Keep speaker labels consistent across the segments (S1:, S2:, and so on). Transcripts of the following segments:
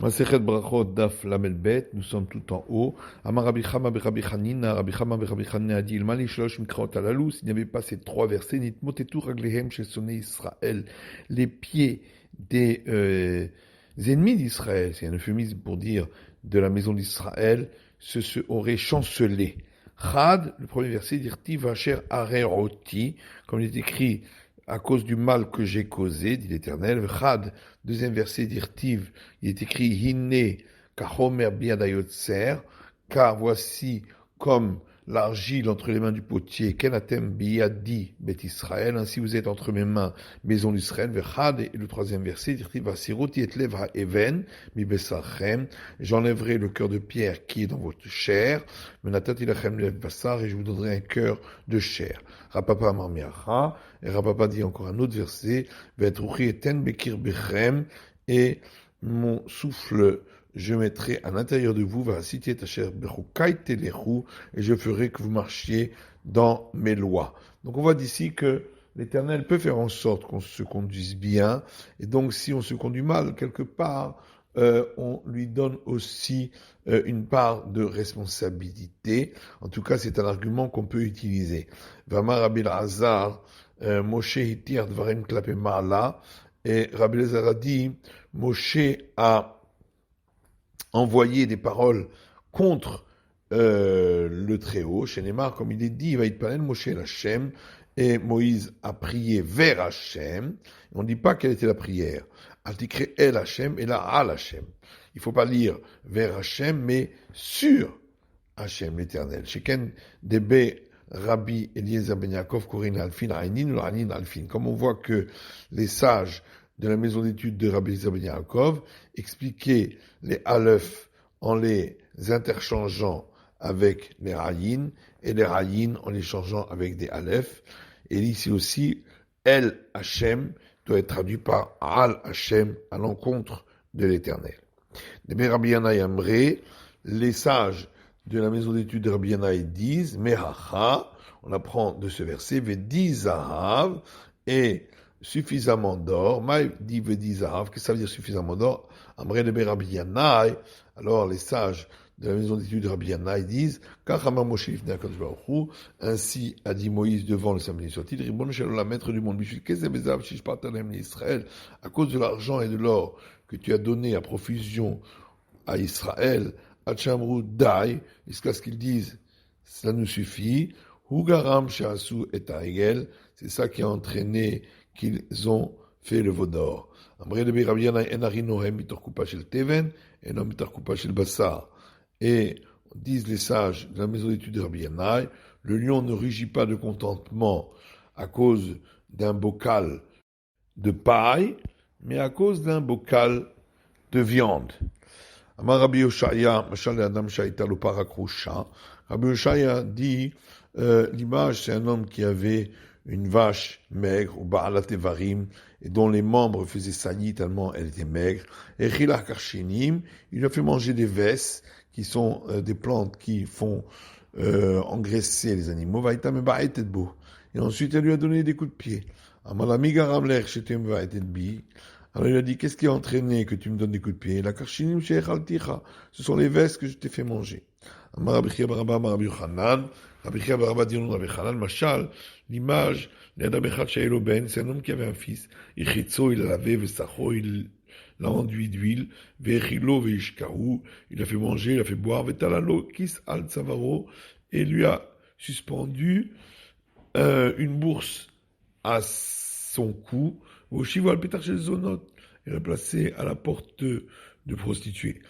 S1: Masechet Brachot Daf Lamed Bet, nous sommes tout en haut. Amar Rabbi Chama Rabbi Chanina, Rabbi Chama Rabbi Chanina a dit il mali shlosh mikraot alalou, s'il n'y avait pas ces trois versets, nitmotetu raglehem chez sonné Israël, les pieds des ennemis d'Israël, c'est un euphémisme pour dire de la maison d'Israël, se auraient chancelé. Chad, le premier verset, dit Vacher Areroti, comme il est écrit à cause du mal que j'ai causé, dit l'Éternel. Chad, deuxième verset, d'Irtiv, il est écrit Hine kahomer biadayotser, car voici comme l'argile entre les mains du potier, kenatem biadi bet Israël, ainsi vous êtes entre mes mains, maison d'Israël. Vechad, et le troisième verset, d'Irtiv Vasiroti etlev haeven mi besarchem, j'enlèverai le cœur de pierre qui est dans votre chair, menatati lachem lev basar, et je vous donnerai un cœur de chair. Rapapa marmiacha, et Rapapa dit encore un autre verset, Vetruchi eten bekir bechem, et mon souffle je mettrai à l'intérieur de vous, va citer tacher bechukai telechu, et je ferai que vous marchiez dans mes lois. Donc on voit d'ici que l'Éternel peut faire en sorte qu'on se conduise bien, et donc si on se conduit mal quelque part, on lui donne aussi une part de responsabilité. En tout cas, c'est un argument qu'on peut utiliser. Vamar Rabbi Lazar, Moshe hitir dvarim klape ma'ala, et Rabbi Lazar a dit, Moshe a envoyé des paroles contre le Très-Haut, chez Neymar, comme il est dit, il va être panel Moshe Hachem, et Moïse a prié vers Hachem. On ne dit pas quelle était la prière. Altikre El Hachem et la Al Hachem. Il ne faut pas lire vers Hachem, mais sur Hachem, l'Éternel. Sheken Debe Rabbi Eliezer Ben Yaakov Korin Alfin Ainin ou Anin Alfin. Comme on voit que les sages de la maison d'études de Rabbi Eliezer Ben Yaakov expliquaient les Aleph en les interchangeant avec les Rayin et les Rayin en les changeant avec des Aleph. Et ici aussi, El Hachem doit être traduit par Al Hachem à l'encontre de l'Éternel. Rabbi Yanaï Amré, les sages de la maison d'études de Rabbi Yanaï disent, Mehacha, on apprend de ce verset, Vedi Zahav, et suffisamment d'or. Maï dit Vedi Zahav, qu'est-ce que ça veut dire suffisamment d'or? Amré de Rabbi Yanaï, alors les sages de la maison d'études de Rabbi Yanaï disent, Kachama Moshe Ifnei HaKadosh Baruch Hu, ainsi a dit Moïse devant le samedi soit-il, Ribono Shel Olam, maître du monde, Israël, à cause de l'argent et de l'or que tu as donné à profusion à Israël, Hachamru Dai, jusqu'à ce qu'ils disent, cela nous suffit, Hugaram Shasu et Aegel, c'est ça qui a entraîné qu'ils ont fait le veau d'or. Amré de Rabbi Yanaï Enari Nohem mitor kupa shel teven, et non mitor kupa shel basar. Et disent les sages de la maison d'études de Rabbi Yanaï, le lion ne rugit pas de contentement à cause d'un bocal de paille, mais à cause d'un bocal de viande. Amar Rabbi Yoshaya, Mashal Adam Shaita lo parakrusha. Rabbi Yoshaya dit, l'image c'est un homme qui avait une vache maigre, ou ba'alat evarim, et dont les membres faisaient saillie tellement elle était maigre. Et Chilach Karchinim, il lui a fait manger des vesses, qui sont des plantes qui font engraisser les animaux. Et ensuite, elle lui a donné des coups de pied. Alors il a dit, qu'est-ce qui a entraîné que tu me donnes des coups de pied? La karchinim she'echalticha, ce sont les vestes que je t'ai fait manger. Machal, l'image, c'est un homme qui avait un fils. Il a lavé, il l'a enduit d'huile, il a fait manger, il a fait boire, et lui a suspendu une bourse à son cou, il a placé à la porte de prostituées.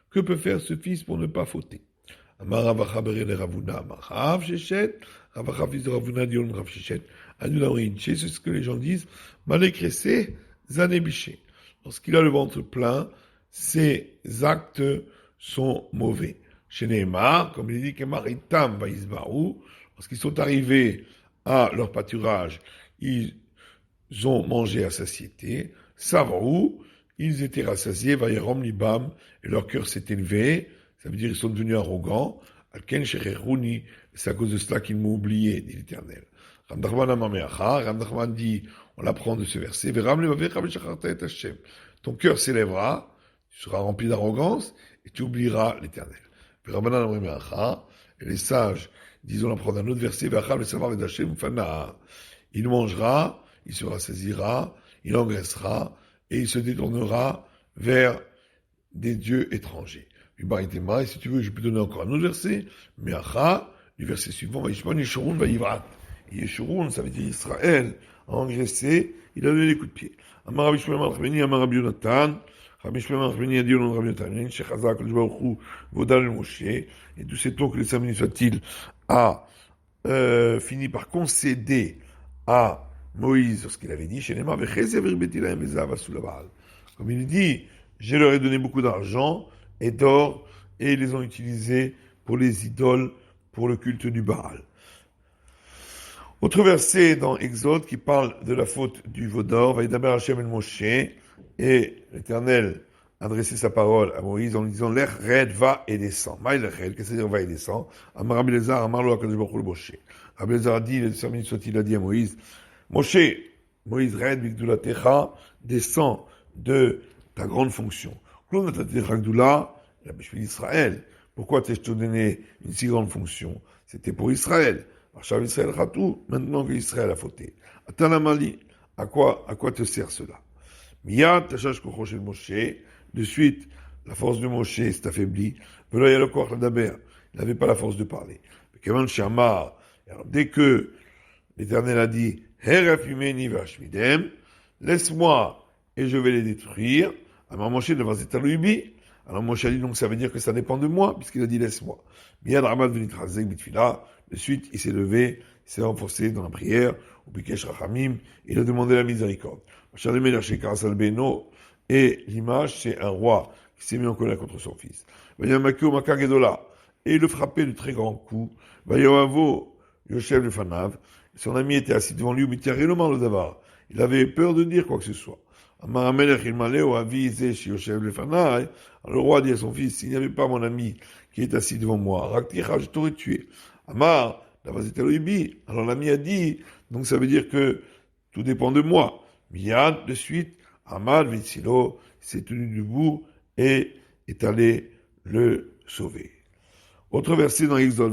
S1: Que peut faire ce fils pour ne pas fauter? C'est ce que les gens disent. Lorsqu'il a le ventre plein, ses actes sont mauvais. Chez Neymar, comme il dit que Maritam va Isbaou, lorsqu'ils sont arrivés à leur pâturage, ils ont mangé à satiété. Savarou, ils étaient rassasiés, Vayerom Libam, et leur cœur s'est élevé. Ça veut dire qu'ils sont devenus arrogants. Alken Shecheruni, c'est à cause de cela qu'ils m'ont oublié, dit l'Éternel. Ramdachman dit, on l'apprend de ce verset, ton cœur s'élèvera, tu seras rempli d'arrogance et tu oublieras l'Éternel. Et les sages, disons, on prend un autre verset, il mangera, il se rassasiera, il engraissera et il se détournera vers des dieux étrangers. Et si tu veux, je peux donner encore un autre verset, mais du verset suivant, Yeshurun, ça veut dire Israël, a engraissé, il a donné des coups de pied. Amar Rabbi Shmuel Marchbeni, Amar Rabbi Yonatan, Rabbi Shmuel Marchbeni a dit au nom de Rabbi Yonatan, Shechazak, le Baruch Hu, Vodal le Moshe, et d'où sait-on que les samedi soit-il a fini par concéder à Moïse ce qu'il avait dit, comme il dit, je leur ai donné beaucoup d'argent et d'or, et ils les ont utilisés pour les idoles, pour le culte du Baal. Autre verset dans Exode qui parle de la faute du veau d'or, Vaïdaber Hashem el Moshe, et l'Éternel a adressé sa parole à Moïse en lui disant, Lech red va et descend. Maïl red, qu'est-ce que c'est dire va et descend? Amar Rabbi Elazar, Amar lo HaKadosh Baruch Hu le Moshe. Rabbi Elazar a dit, le sermon soit-il a dit à Moïse, Moshe, Moïse red bigdulatecha, descend de ta grande fonction. Klon natatecha gdula, la Bishvil Israël. Pourquoi t'ai-je donné une si grande fonction? C'était pour Israël. Israël Khatou, maintenant que Israël a fauté. Atanamali, à quoi te sert cela? Miyad, Tashash Kochoshel Moshe, de suite, la force de Moshe s'est affaiblie. Velo Yalokoch Ladaber, il n'avait pas la force de parler. Kevan Shamar, dès que l'Éternel a dit, Heref Imeni Vashmidem, laisse-moi et je vais les détruire. Alors Moshe devant Zetalouibi. Alors Moshe a dit, donc ça veut dire que ça dépend de moi, puisqu'il a dit laisse-moi. Miyad Ramad Venitrazek Bitfila, de suite, il s'est levé, il s'est renforcé dans la prière, au Bikesh Rachamim, il a demandé la miséricorde. Et l'image, c'est un roi qui s'est mis en colère contre son fils. Et il le frappait de très grands coups. Yoshev le Fanav, son ami était assis devant lui, il avait peur de dire quoi que ce soit. Alors le roi dit à son fils, s'il n'y avait pas mon ami qui est assis devant moi, je t'aurais tué. Amar, alors l'ami a dit, donc ça veut dire que tout dépend de moi. Miyad, de suite, Amar, Vitsilo, s'est tenu debout et est allé le sauver. Autre verset dans Exode,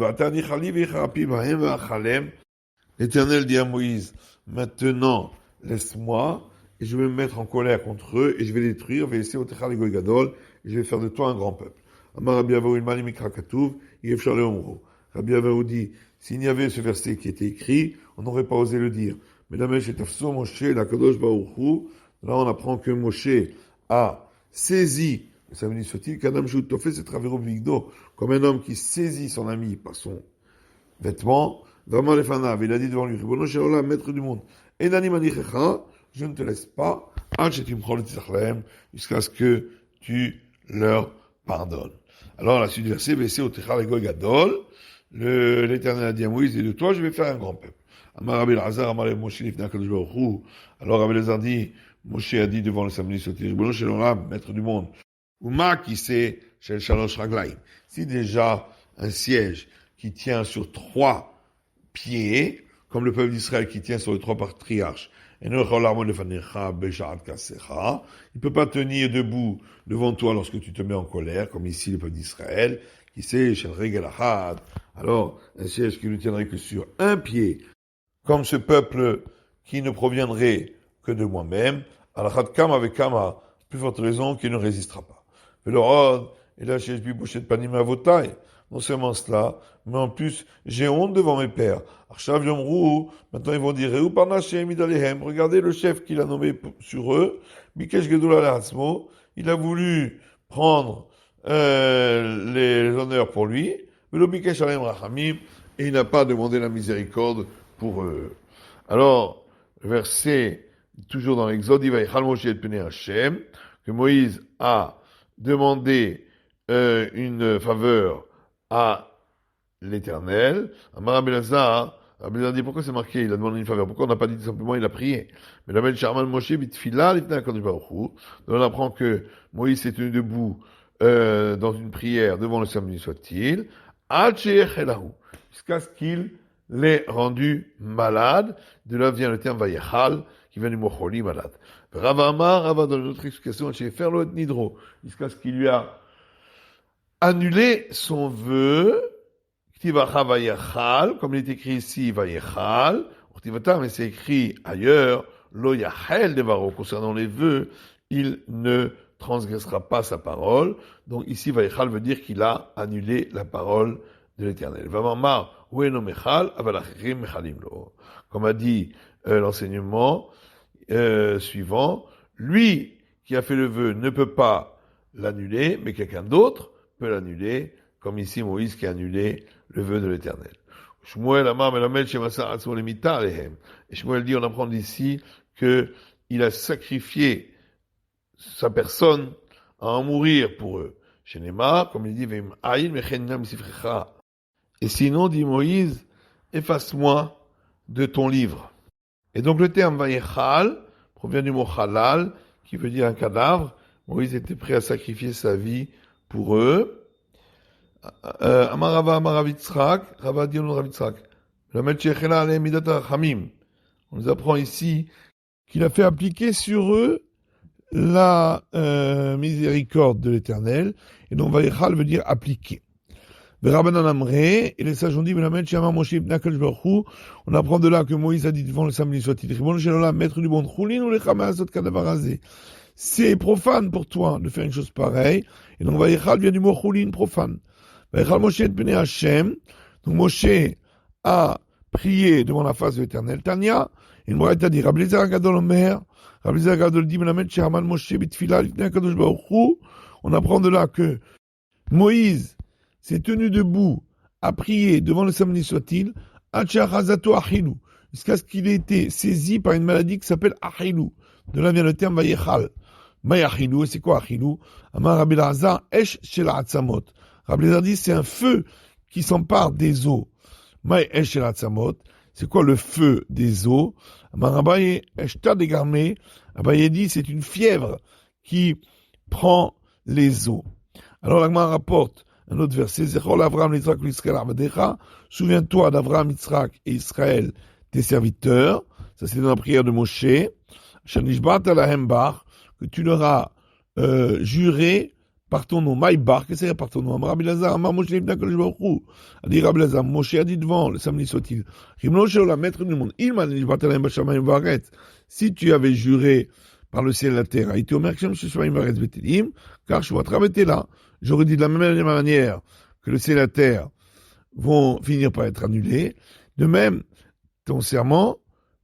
S1: l'Éternel dit à Moïse, maintenant, laisse-moi, et je vais me mettre en colère contre eux, et je vais les détruire, et je vais faire de toi un grand peuple. Amar Rabbi Avaou Ilmani Mikra Katouv, Yefshar Leomro. Rabbi Avaou dit, s'il y avait ce verset qui était écrit, on n'aurait pas osé le dire. Mais là, Moshe, la Kadosh Baruch Hu, là on apprend que Moshe a saisi, ça veut dire soit-il, qu'Adam Shutofé c'est Travero Vigdo, comme un homme qui saisit son ami par son vêtement, vraiment les fanav, il a dit devant lui, Ribono Sheola, maître du monde, Enani Manichecha, je ne te laisse pas, jusqu'à ce que tu leur pardonnes. Alors la suite du verset, Vessé au Techar Ego Gadol, l'Éternel a dit à Moïse, et de toi je vais faire un grand peuple. Amar Rabbi Elazar, Amar Moshe Lifna Kadosh Baruch Hu. Alors Rabbi Elazar dit, Moshe a dit devant le samedi sauté, Ribono Sheola, maître du monde, Uma qui c'est Shel Shalosh Raglaim. Si déjà un siège qui tient sur 3 pieds, comme le peuple d'Israël qui tient sur les 3 patriarches, il ne peut pas tenir debout devant toi lorsque tu te mets en colère, comme ici le peuple d'Israël, qui sait, Shel Regel Achad. Alors, un siège qui ne tiendrait que sur un pied, comme ce peuple qui ne proviendrait que de moi-même, Alachad Kama avec Kama, plus forte raison qu'il ne résistera pas. Velorod, et là, chez Bibouchet de Panim Avotai, non seulement cela, mais en plus, j'ai honte devant mes pères. Arshav Yomrou, maintenant ils vont dire, Reu Parnashem Idalehem, regardez le chef qu'il a nommé sur eux, Bikesh Gedoula Lahatzmo, il a voulu prendre les honneurs pour lui, Velo Bikesh Alem Rachamim, et il n'a pas demandé la miséricorde pour eux. Alors, verset, toujours dans l'Exode, il va y Moshe et Pnei Hashem, que Moïse a demandé une faveur à l'Éternel. Amar Rabbi Elazar dit pourquoi c'est marqué, il a demandé une faveur. Pourquoi on n'a pas dit tout simplement il a prié? Mais la belle Charmal Moshe bitfila l'Ifna Kadosh Baruch Hu. On apprend que Moïse s'est tenu debout dans une prière devant le samedi soit-il, jusqu'à ce qu'il l'ait rendu malade. De là vient le terme Vayechal, qui vient du mot choli, malade. Rava Amar, Rava dans une autre explication, chez Ferlo et Nidro, jusqu'à ce qu'il lui a annulé son vœu, Ktivacha Vayechal, comme il est écrit ici, Vayechal, mais c'est écrit ailleurs, Lo Yachel Devaro, concernant les vœux, il ne transgressera pas sa parole. Donc ici, Vayechal veut dire qu'il a annulé la parole de l'Éternel. Vamamar, Ueno Mechal, Avalachirim Mechalim Lo. Comme a dit l'enseignement suivant, lui qui a fait le vœu ne peut pas l'annuler, mais quelqu'un d'autre peut l'annuler, comme ici Moïse qui a annulé le vœu de l'Éternel. Shmuel Amar Melamed Shemasa Atzmo Lemita Alehem. Et Shmuel dit, on apprend d'ici que il a sacrifié sa personne à en mourir pour eux. Chez Neymar, comme il dit, Vem Aïn Mechenna Misifrecha. Et sinon, dit Moïse, efface-moi de ton livre. Et donc le terme Vayechal provient du mot Halal, qui veut dire un cadavre. Moïse était prêt à sacrifier sa vie pour eux. Amar Rava Amar Rav Yitzchak, Rava dit au nom de Rav Yitzchak, on nous apprend ici qu'il a fait appliquer sur eux la miséricorde de l'Éternel, et donc Vayechal veut dire appliquer. Rabbanan Amré, et les sages ont dit, on apprend de là que Moïse a dit devant le samedi soit-il, maître du monde, c'est profane pour toi de faire une chose pareille, et donc Vayechal vient du mot choulin, profane. Vayechal Moshe et Pnei Hashem, donc Moshe a prié devant la face de l'Éternel. Tania, il m'aurait dit, Rabbi Eliezer Gadol Omer, Rabbi Eliezer Gadol dit, on apprend de là que Moïse s'est tenu debout à prier devant le samedi soit-il, jusqu'à ce qu'il ait été saisi par une maladie qui s'appelle Achilou. De là vient le terme Vayechal. Mayachilou, et c'est quoi Achilou? Amar Rabbi Elazar, Esh Shel Atzamot. Rabbi Elazar dit, c'est un feu qui s'empare des eaux. May Esh Shel Atzamot, c'est quoi le feu des eaux? Amar Abaye, Eshta Degarme, Abaye dit, c'est une fièvre qui prend les eaux. Alors l'Agma rapporte un autre verset, Zechol Avram Yitzhak l'Israël Avadecha, souviens-toi d'Avram, Yitzhak et Israël, tes serviteurs. Ça c'est dans la prière de Moshe. Shanishbat Alahem Bar, que tu leur as juré par ton nom. Maïbar, qu'est-ce que c'est par ton nom? Rabbi Elazar, Amar Moshe Ibn Akadosh Baruch Hu. A dit Rabbi Elazar, Moshe a dit devant, le samedi soit-il, Rimlo Sheola, maître du monde, Ilman Nishbat Alahem Bashamayim Varet, si tu avais juré par le ciel et la terre, Aïté Omer Kshem Sheshvaim Varet Betelim, car Shuatra était là. J'aurais dit de la même manière que le ciel et la terre vont finir par être annulés. De même, ton serment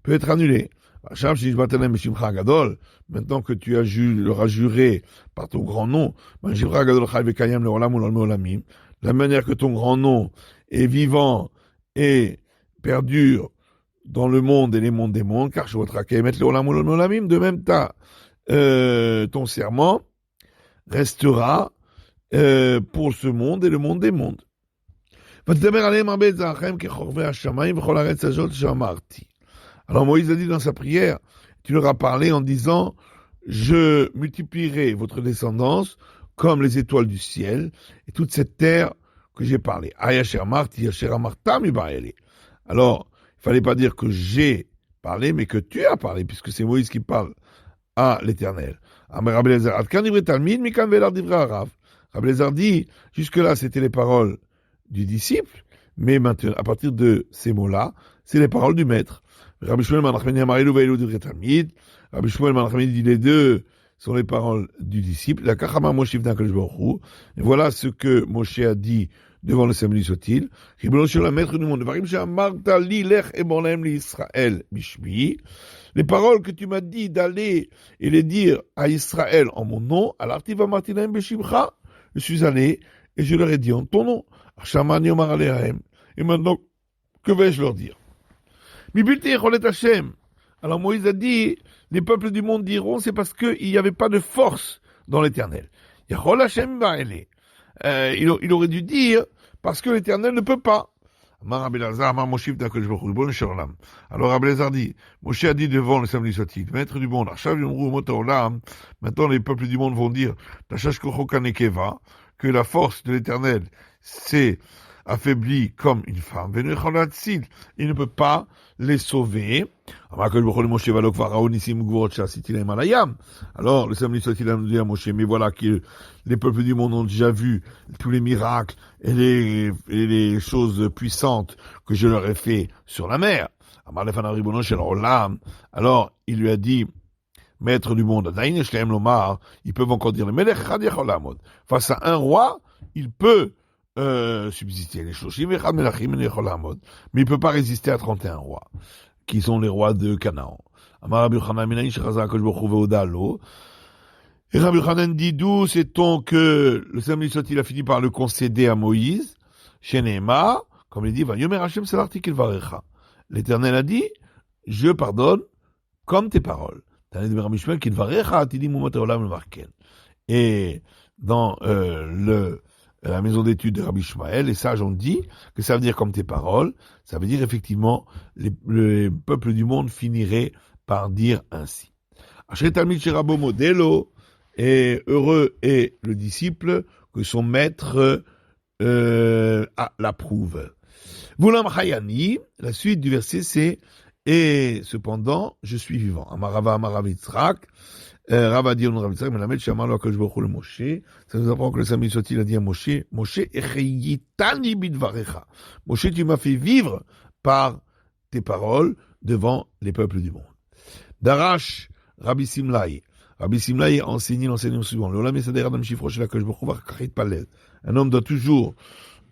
S1: peut être annulé. Maintenant que tu leur as juré par ton grand nom, de la manière que ton grand nom est vivant et perdure dans le monde et les mondes des mondes, car de même ton serment restera pour ce monde et le monde des mondes. Alors Moïse a dit dans sa prière, tu leur as parlé en disant, je multiplierai votre descendance comme les étoiles du ciel et toute cette terre que j'ai parlé. Alors, il fallait pas dire que j'ai parlé, mais que tu as parlé, puisque c'est Moïse qui parle à l'Éternel. Rabbi Elazar dit, jusque-là, c'était les paroles du disciple, mais maintenant, à partir de ces mots-là, c'est les paroles du maître. Rabbi Shmuel dit, les deux sont les paroles du disciple. Et voilà ce que Moshe a dit devant le samedi soit-il. Maître du monde. Les paroles que tu m'as dit d'aller et les dire à Israël en mon nom, je suis allé et je leur ai dit en ton nom. Et maintenant, que vais-je leur dire? Alors Moïse a dit, les peuples du monde diront, c'est parce qu'il n'y avait pas de force dans l'Éternel. Il aurait dû dire, parce que l'Éternel ne peut pas. Alors Rabbi Elazar dit, Moshe a dit devant le samedi soit-il, maître du monde, maintenant les peuples du monde vont dire, que la force de l'Éternel, c'est affaiblis comme une femme, il ne peut pas les sauver. Alors, le samedi soit-il a dit à Moshe, mais voilà que les peuples du monde ont déjà vu tous les miracles et les choses puissantes que je leur ai fait sur la mer. Alors, il lui a dit, maître du monde, ils peuvent encore dire, face à un roi, il peut subsister les choses, mais il ne peut pas résister à 31 rois, qui sont les rois de Canaan. Et Rabbi Yochanan dit, d'où sait-on que le samedi soit il a fini par le concéder à Moïse, chez Néma, comme il dit, l'Éternel a dit, je pardonne comme tes paroles. Et dans la maison d'études de Rabbi Ishmael, les sages ont dit que ça veut dire comme tes paroles, ça veut dire effectivement les peuples du monde finiraient par dire ainsi. Et heureux est le disciple que son maître l'approuve. Voulam Chayani, la suite du verset c'est et cependant je suis vivant. Amarava Amarav Yitzhak, Rava dit Rav Yitzhak, Melamed Shamarlo Akadosh Baruch Hu le Moshe. Ça nous apprend que le samedi soit-il a dit à Moshe, Moshe echeyitani bidvarecha. Moshe, tu m'as fait vivre par tes paroles devant les peuples du monde. Darash Rabbi Simlai. Rabbi Simlai a enseigné l'enseignement suivant. Un homme doit toujours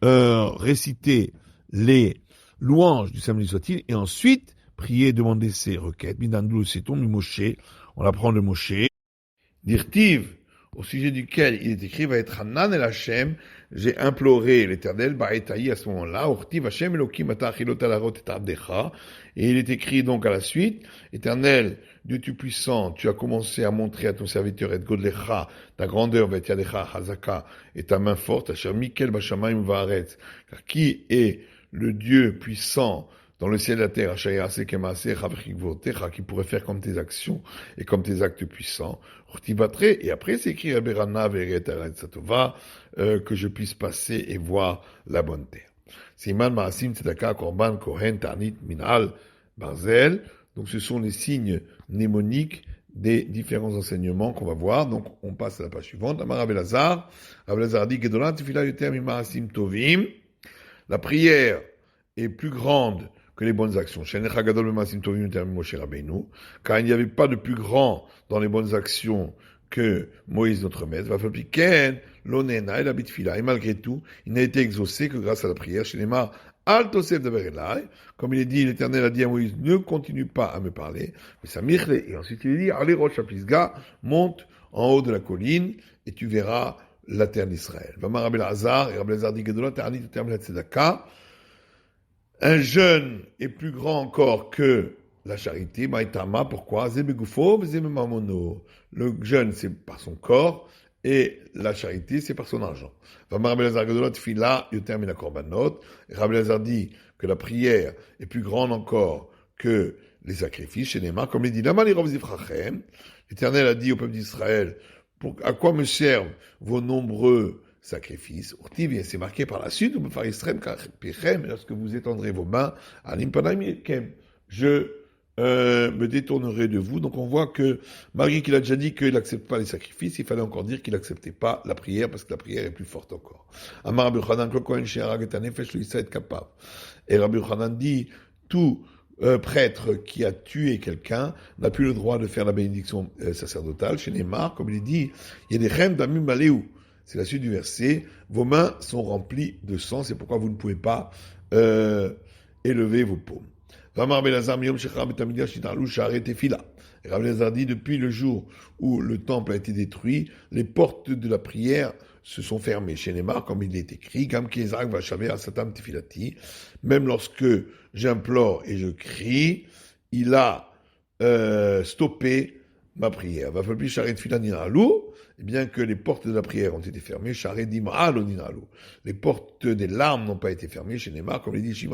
S1: réciter les louanges du samedi soit-il et ensuite prier, demander ses requêtes. Midandou seton mi Moshe, on apprend de Moshe. Dirtiv, au sujet duquel il est écrit, va être Hanan el Hashem, j'ai imploré l'Éternel, Ba'etaï à ce moment-là, Urtiv Hashem Elokim ata achilot alarot et abdecha, et il est écrit donc à la suite, Éternel, Dieu tu puissant, tu as commencé à montrer à ton serviteur et Godlecha, ta grandeur, Vetiadecha, Hazaka, et ta main forte, Asher Mikel Bashamayim Vaaretz, car qui est le Dieu puissant dans le ciel et la terre, qui pourrait faire comme tes actions et comme tes actes puissants, et après c'est écrit que je puisse passer et voir la bonne terre. Siman Maasim Tzedaka Korban Kohen Tanit Minal Barzel. Donc ce sont les signes mnémoniques des différents enseignements qu'on va voir. Donc on passe à la page suivante. Amar Rav Elazar dit Gedolat Tefila Yoter Mimaasim Tovim. La prière est plus grande que les bonnes actions. Car il n'y avait pas de plus grand dans les bonnes actions que Moïse notre maître. Et malgré tout, il n'a été exaucé que grâce à la prière. Comme il est dit, l'Éternel a dit à Moïse, ne continue pas à me parler. Et ensuite il est dit, allez Rosh Pisga, monte en haut de la colline et tu verras la terre d'Israël. Et Rabbi Elazar dit, un jeûne est plus grand encore que la charité. Maïtama, pourquoi? Le jeûne, c'est par son corps, et la charité, c'est par son argent. Rabbi Elazar dit que la prière est plus grande encore que les sacrifices. Chez Neymar, comme il dit, l'Éternel a dit au peuple d'Israël, à quoi me servent vos nombreux sacrifice. C'est marqué par la suite, lorsque vous étendrez vos mains, je me détournerai de vous. Donc on voit que, malgré qu'il a déjà dit qu'il n'accepte pas les sacrifices, il fallait encore dire qu'il n'acceptait pas la prière, parce que la prière est plus forte encore. Et Rabbi Yochanan dit, tout prêtre qui a tué quelqu'un n'a plus le droit de faire la bénédiction sacerdotale. Chez Neymar, comme il est dit, il y a des reines d'Amim Maléou. C'est la suite du verset. Vos mains sont remplies de sang, c'est pourquoi vous ne pouvez pas élever vos paumes. Rabbi Elazar dit, depuis le jour où le temple a été détruit, les portes de la prière se sont fermées. Chez Neymar, comme il est écrit, même lorsque j'implore et je crie, il a stoppé ma prière. Et bien que les portes de la prière ont été fermées, les portes des larmes n'ont pas été fermées. Chez Neymar, comme il dit,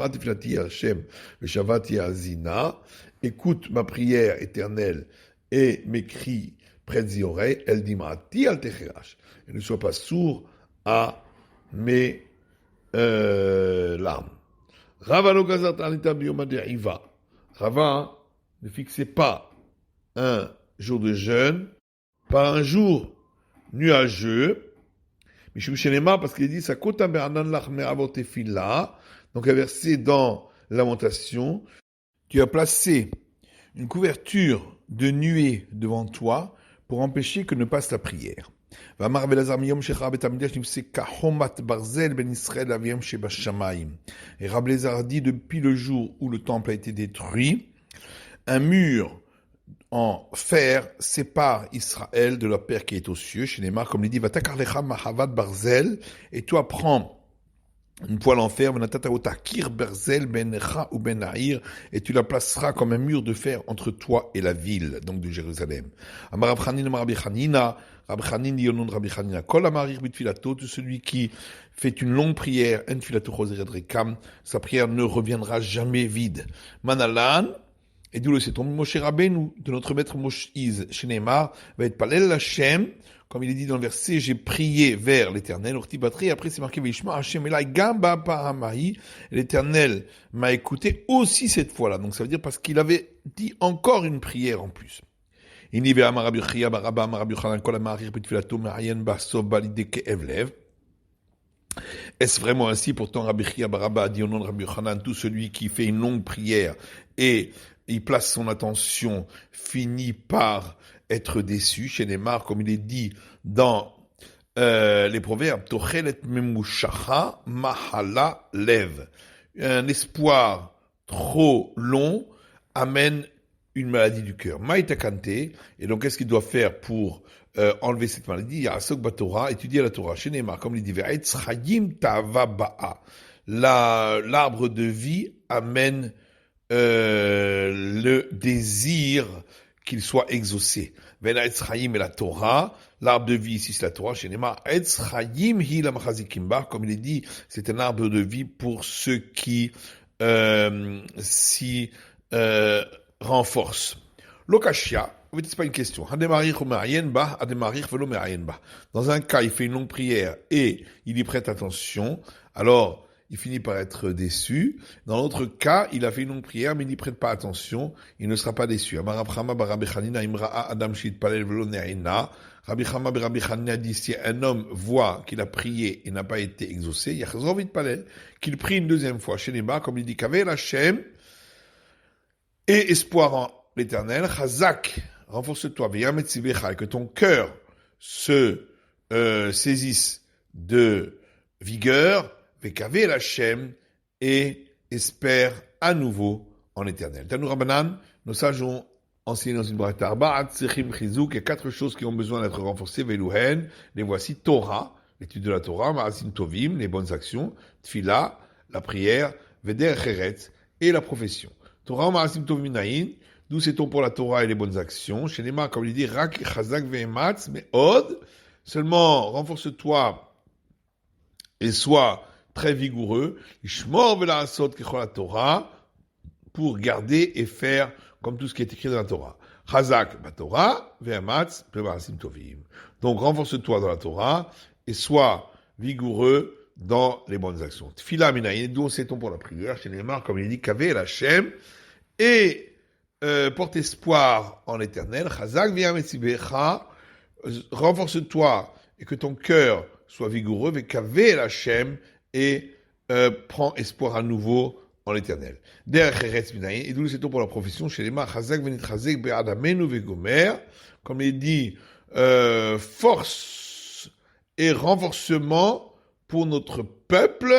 S1: écoute ma prière éternelle et mes cris près des oreilles, et ne sois pas sourd à mes l'arme. Rava lo gazat anita biyoma de'iva. Rava ne fixait pas un jour de jeûne par un jour nuageux. Mishum Shenema, parce qu'il dit Sakota be'anan lach me'avot tefila. Donc, un verset dans Lamentation. Tu as placé une couverture de nuée devant toi pour empêcher que ne passe la prière. Et Rabbi Elazar dit, depuis le jour où le temple a été détruit, un mur en fer sépare Israël de leur Père qui est aux cieux. Chez Neymar, comme il dit, barzel, et toi prends une poêle en fer, et tu la placeras comme un mur de fer entre toi et la ville, donc de Jérusalem. Rabbi Chanin dit au nom de Rabbi Chanina, Kol amarir bitfilato, tout celui qui fait une longue prière, en filato choser rekam, sa prière ne reviendra jamais vide. Manalan, et d'où le sait-on, Moshe Rabbeinu, de notre maître Moïse, chez Neymar, va être palel Hashem, comme il est dit dans le verset, j'ai prié vers l'Éternel, après c'est marqué, Vishma Hashem Elai Gamba Paramahi, l'Éternel m'a écouté aussi cette fois-là. Donc ça veut dire parce qu'il avait dit encore une prière en plus. Est-ce vraiment ainsi? Pourtant, Rabbi Chia Baraba a dit au nom de Rabbi Yochanan, tout celui qui fait une longue prière et il place son attention finit par être déçu. Chez Neymar, comme il est dit dans les proverbes, Tochelet memushacha mahala lev. Un espoir trop long amène une maladie du cœur. Maïtakante, et donc qu'est-ce qu'il doit faire pour enlever cette maladie? Il y a Asok Batora, étudier la Torah. Chez Neymar, comme il dit, l'arbre de vie amène le désir qu'il soit exaucé. Vena Etz Chaim et la Torah, l'arbre de vie ici c'est la Torah, chez Neymar, Etz Chaim hi la machazikim bar, comme il est dit, c'est un arbre de vie pour ceux qui s'y renforcent. Lokashia, c'est pas une question. Dans un cas, il fait une longue prière et il y prête attention, alors il finit par être déçu. Dans l'autre cas, il a fait une longue prière, mais il n'y prête pas attention, il ne sera pas déçu. Rabbi Chama Rabbi Chanina dit, si un homme voit qu'il a prié et n'a pas été exaucé, qu'il prie une deuxième fois. Chez Neba, comme il dit, Kavel Hashem, et espoir en l'Éternel, Chazak, renforce-toi, et que ton cœur se saisisse de vigueur, Vekavé Hashem, et espère à nouveau en l'Éternel. Tanou Rabbanan, nos sages ont enseigné dans une braïta Arba'at Sechim Chizuk, il y a 4 choses qui ont besoin d'être renforcées, Veluhen, les voici, Torah, l'étude de la Torah, Ma'asim Tovim, les bonnes actions, Tfila, la prière, Veder Cheretz, et la profession. Torah Ma'asim Tovim Naïn, d'où sait-on pour la Torah et les bonnes actions? Chez Nema, comme il dit, Rak Chazak Ve'ematz, mais Od, seulement renforce-toi et sois très vigoureux, Ishmor Ve'la'asot Kechol la Torah, pour garder et faire comme tout ce qui est écrit dans la Torah. Chazak ba Torah, Ve'ematz, Ma'asim Tovim. Donc renforce-toi dans la Torah et sois vigoureux dans les bonnes actions. Tfila Minayin, d'où sait-on pour la prière? Chez Nema, comme il dit, Kavé Hashem, et porte espoir en l'Éternel, Chazak v'yametzibecha, renforce-toi et que ton cœur soit vigoureux, v'kavé Hashem, et prends espoir à nouveau en l'Éternel. Derech eretz minayin, et d'où sait-on pour la profession, chez les mains, Chazak v'nitchazek be'adamenu v'gomer, comme il dit, force et renforcement pour notre peuple,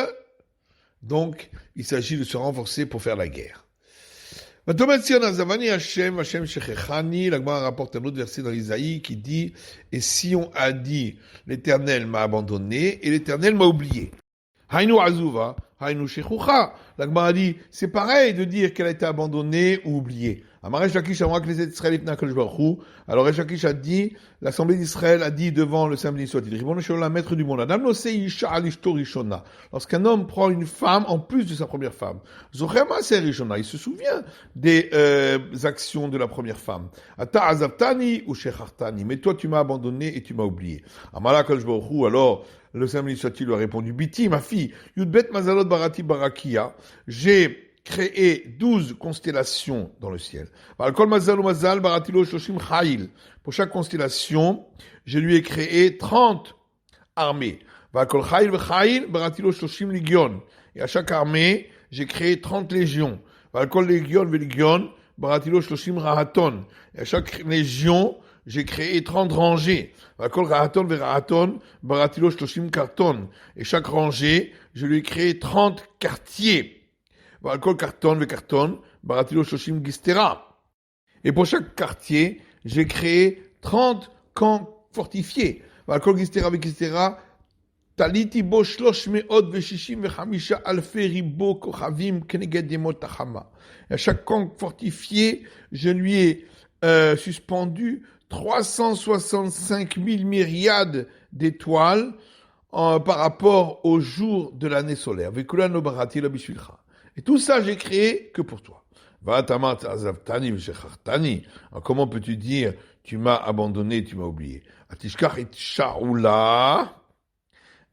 S1: donc il s'agit de se renforcer pour faire la guerre. L'Agma rapporte un autre verset dans l'Isaïe qui dit, et si on a dit, l'Éternel m'a abandonné et l'Éternel m'a oublié. Hainu azuva, hainu shechucha. L'Agma a dit, c'est pareil de dire qu'elle a été abandonnée ou oubliée. Alors Resh Lakish a dit, l'Assemblée d'Israël a dit devant le samedi soit il la maître du monde. Lorsqu'un homme prend une femme en plus de sa première femme, il se souvient des actions de la première femme. Mais toi tu m'as abandonné et tu m'as oublié. Alors Le Saint Béni lui a répondu, Biti, ma fille, Yudbet Mazalot Barati Barakia, j'ai créé 12 constellations dans le ciel. Pour chaque constellation, je lui ai créé 30 armées. Et à chaque armée, j'ai créé 30 légions. Et à chaque légion, j'ai créé 30 rangées. Et chaque rangée, je lui ai créé 30 quartiers. Et pour chaque quartier, j'ai créé 30 camps fortifiés. Taliti bo 365 alfei ribo kochavim keneged yemot hachama. Et à chaque camp fortifié, je lui ai suspendu 365 000 myriades d'étoiles par rapport au jour de l'année solaire. Vekulano barati la bishvilcha. Et tout ça, j'ai créé que pour toi. Va'atamat azavtani v'shechartani. Comment peux-tu dire, tu m'as abandonné, tu m'as oublié? Atishkach et shaoula.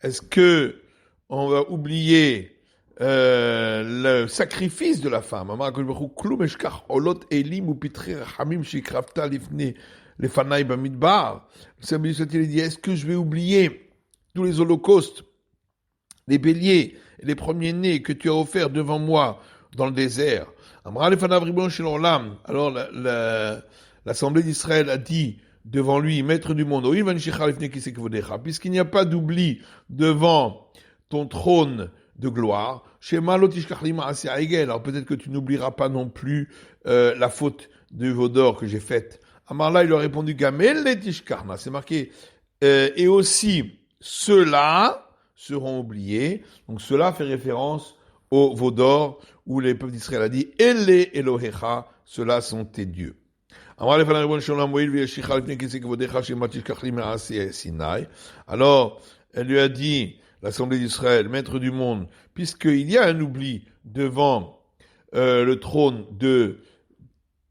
S1: Est-ce que on va oublier le sacrifice de la femme? Il dit, est-ce que je vais oublier tous les holocaustes, les béliers, et les premiers-nés que tu as offerts devant moi dans le désert? Alors l'Assemblée d'Israël a dit devant lui, maître du monde, puisqu'il n'y a pas d'oubli devant ton trône de gloire, alors peut-être que tu n'oublieras pas non plus la faute de Vaudor que j'ai faite. Amarla, il lui a répondu, c'est marqué, et aussi ceux-là seront oubliés. Donc cela fait référence au Vaudor où les peuples d'Israël a dit, Ele Elohecha, ceux-là sont tes dieux. Alors, elle lui a dit, l'Assemblée d'Israël, maître du monde, puisqu'il y a un oubli devant le trône de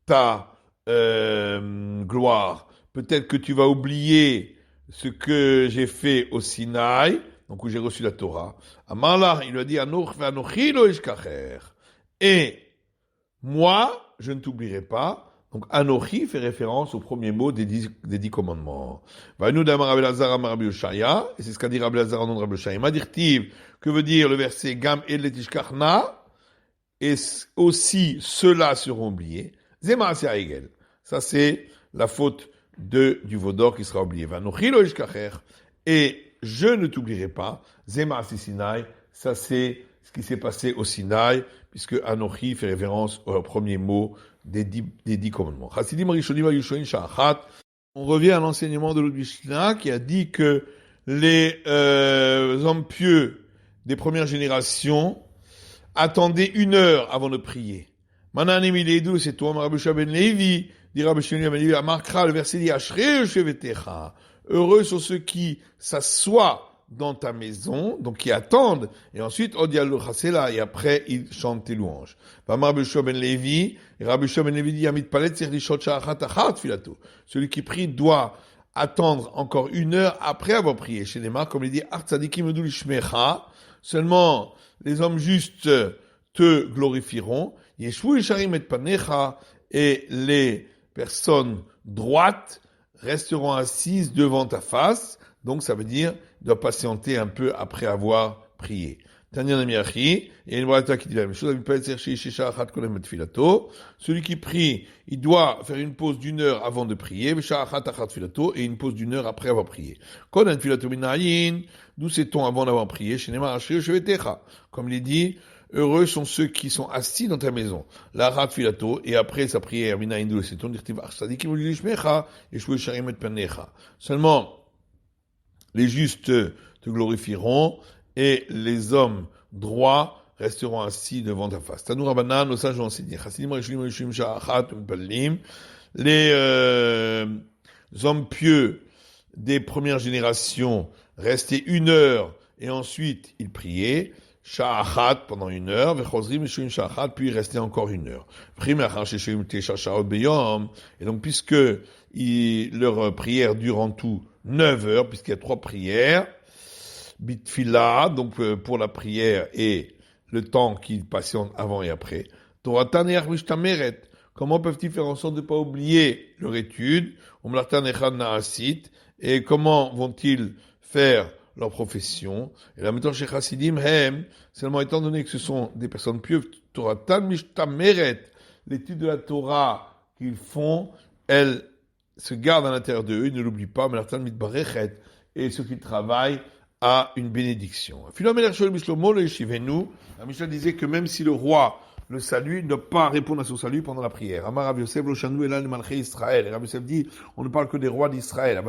S1: ta gloire, peut-être que tu vas oublier ce que j'ai fait au Sinaï, donc où j'ai reçu la Torah. Amarlah, il lui a dit, et moi, je ne t'oublierai pas. Donc, Anochi fait référence au premier mot des 10 commandements. Et c'est ce qu'a dit Rabbi Lazar en nom de Rabbi Yoshaya. Madirtiv, que veut dire le verset Gam el letishkachna, et aussi ceux-là seront oubliés. Zema Egel. Ça, c'est la faute du Vaudor qui sera oublié. Vanochi lo ishkacher, et je ne t'oublierai pas. Zema Sinaï, ça c'est ce qui s'est passé au Sinaï, puisque Anochi fait référence au premier mot des 10 commandements. On revient à l'enseignement de l'Udvishna qui a dit que les hommes pieux des premières générations attendaient 1 heure avant de prier. Manan Emiledou, c'est toi, Rabbi Shua ben Levi, dit Rabbi Shua ben Levi, Amarkra, le verset dit, Ashrei shevetecha. Heureux sont ceux qui s'assoient dans ta maison, donc qui attendent, et ensuite, Odial Chasela, et après, ils chantent tes louanges. Rabbi Shua ben Levi, et Rabbi Shua ben Levi dit, Amit Palet, Serdishot Sha'achat Achat Filato. Celui qui prie doit attendre encore 1 heure après avoir prié. Chez les marques, comme il dit, Artzadikim Edu Lishmecha, seulement les hommes justes te glorifieront. Yeshvu Yesharim et Panecha, et les personnes droites resteront assises devant ta face. Donc, ça veut dire, il doit patienter un peu après avoir prié. Tanya Namiachi, il y a une braïta qui dit la même chose. Celui qui prie, il doit faire une pause d'1 heure avant de prier, et une pause d'1 heure après avoir prié. D'où sait-on avant d'avoir prié? Comme il est dit, heureux sont ceux qui sont assis dans ta maison. La rat filato, et après sa prière, seulement, les justes te glorifieront, et les hommes droits resteront assis devant ta face. Tanou Rabbanan, nos sages ont enseigné. Les hommes pieux des premières générations restaient 1 heure, et ensuite ils priaient. Sha'achat pendant 1 heure, vechozrim meshuim sha'achat, puis il restait encore 1 heure. Et donc, puisque leur prière dure en tout 9 heures, puisqu'il y a 3 prières, bitfila, donc pour la prière et le temps qu'ils patientent avant et après. Toratan et Mishtameret, comment peuvent-ils faire en sorte de ne pas oublier leur étude, et comment vont-ils faire leur profession? Et la méthode chez Chassidim, seulement étant donné que ce sont des personnes pieuses, Toratan Mishtameret, l'étude de la Torah qu'ils font, elle se garde à l'intérieur d'eux, ils ne l'oublient pas, mais Martan Mitbarechet, et ceux qui travaillent à une bénédiction. La Mishnah disait que même si le roi le salue, il ne doit pas répondre à son salut pendant la prière. Amar Rav Yosef lo shanu elal malchei Israël. Rav Yosef dit, on ne parle que des rois d'Israël.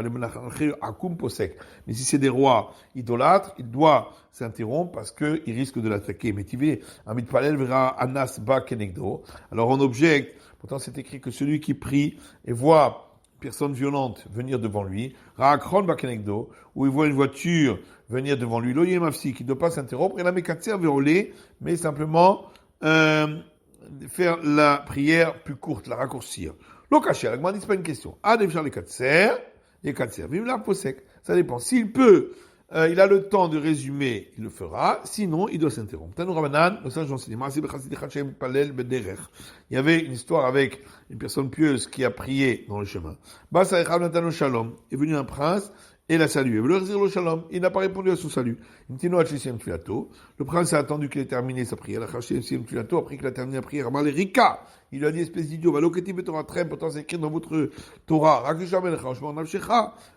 S1: Mais si c'est des rois idolâtres, il doit s'interrompre parce qu'il risque de l'attaquer. Mais tivé, Amit Palel verra Anas ba kenegdo. Alors on objecte, pourtant c'est écrit que celui qui prie et voit personne violente venir devant lui, Raakron Bakenegdo, où il voit une voiture venir devant lui, Loye Mafsi, qui ne doit pas s'interrompre, et la Mekatser Verolé, mais simplement faire la prière plus courte, la raccourcir. Lokacher, la Gemara dit, c'est pas une question. Adem Charles Katser, vive la posek. Ça dépend. S'il peut, il a le temps de résumer, il le fera. Sinon, il doit s'interrompre. Tanou Rabanan, le sage enseigne. Il y avait une histoire avec une personne pieuse qui a prié dans le chemin. Basa Echav Natano Shalom. Est venu un prince et l'a salué. Il n'a pas répondu à son salut. Le prince a attendu qu'il ait terminé sa prière. Après qu'il a terminé la prière, Rika, il lui a dit, espèce d'idiot, pourtant c'est écrit dans votre Torah,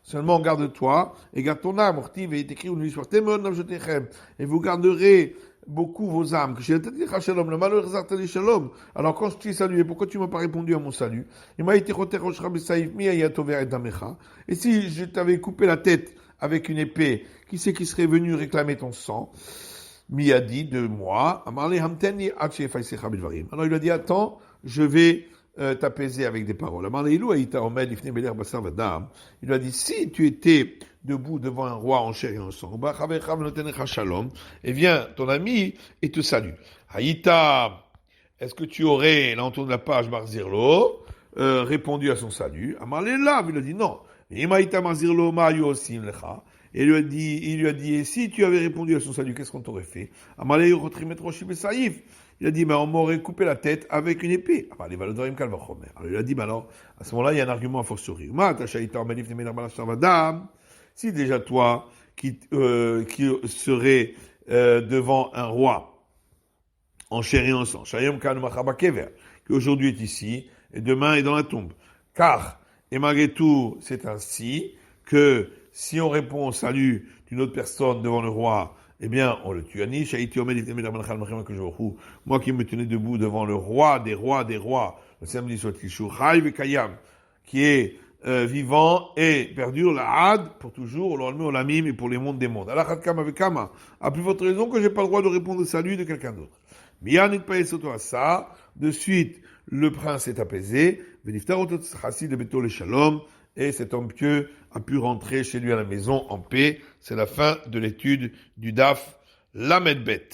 S1: seulement garde-toi et garde ton âme, et il est écrit, et vous garderez beaucoup vos âmes. Alors quand je t'ai salué, pourquoi tu m'as pas répondu à mon salut? Et si je t'avais coupé la tête avec une épée, qui c'est qui serait venu réclamer ton sang? Miyadi de moi. Alors il lui a dit, attends, je vais t'apaiser avec des paroles. Il lui a dit, si tu étais debout devant un roi en chair et en sang, et viens, ton ami, et te salue. Haïta, est-ce que tu aurais, là on tourne la page, Marzirlo, répondu à son salut? Il lui a dit non. Et il lui a dit, et si tu avais répondu à son salut, qu'est-ce qu'on t'aurait fait? Il a dit, mais on m'aurait coupé la tête avec une épée. Alors il a dit, alors, à ce moment-là, il y a un argument a fortiori. Si déjà toi, qui serais devant un roi, en chair et en sang, qui aujourd'hui est ici, et demain est dans la tombe. Car, et malgré tout, c'est ainsi que si on répond au salut d'une autre personne devant le roi, eh bien, on le tue. Moi qui me tenais debout devant le roi des rois, le samedi soit qui est vivant et perdure, la had, pour toujours, on l'a mis, mais pour les mondes des mondes. À plus forte raison que j'ai pas le droit de répondre au salut de quelqu'un d'autre. De suite, le prince est apaisé, et cet homme pieux a pu rentrer chez lui à la maison en paix. C'est la fin de l'étude du Daf Lamed Bet.